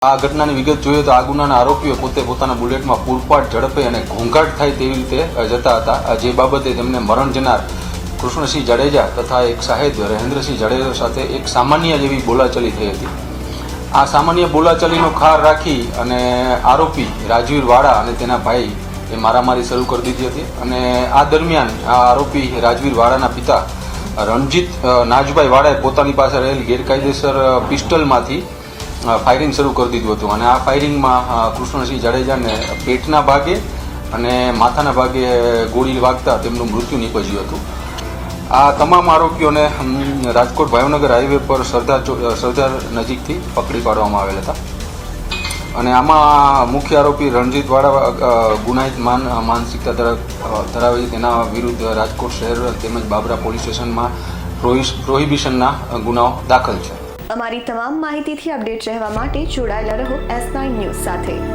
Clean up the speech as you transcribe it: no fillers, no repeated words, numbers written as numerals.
આ ઘટનાની વિગત જોઈએ તો આ ગુનાના આરોપીઓ પોતે પોતાના બુલેટમાં પૂરપાટ ઝડપે અને ઘોંઘાટ થાય તેવી રીતે જતા હતા, જે બાબતે તેમને મરણ જનાર કૃષ્ણસિંહ જાડેજા તથા એક સાહેબ રહેન્દ્રસિંહ જાડેજા સાથે એક સામાન્ય જેવી બોલાચાલી થઈ હતી। આ સામાન્ય બોલાચાલીનો ખાર રાખી અને આરોપી રાજવીર વાળા અને તેના ભાઈ એ મારામારી શરૂ કરી દીધી હતી અને આ દરમિયાન આ આરોપી રાજવીર વાળાના પિતા રણજીત નાજભાઈ વાળાએ પોતાની પાસે રહેલ ગેરકાયદેસર પિસ્ટલમાંથી ફાયરિંગ શરૂ કરી દીધું હતું અને આ ફાયરિંગમાં કૃષ્ણસિંહ જાડેજાને પેટના ભાગે અને માથાના ભાગે ગોળી વાગતા તેમનું મૃત્યુ નીપજ્યું હતું। આ તમામ આરોપીઓને રાજકોટ ભાવનગર હાઈવે પર સરદાર નજીકથી પકડી પાડવામાં આવેલ હતા અને આમાં મુખ્ય આરોપી રણજીત વાળા ગુનાહિત માનસિકતા ધરાવે છે, તેના વિરુદ્ધ રાજકોટ શહેર તેમજ બાબરા પોલીસ સ્ટેશનમાં પ્રોહિબિશનના ગુનાઓ દાખલ છે। અમારી તમામ માહિતીથી અપડેટ રહેવા માટે જોડાયેલા રહો S9 ન્યૂઝ સાથે।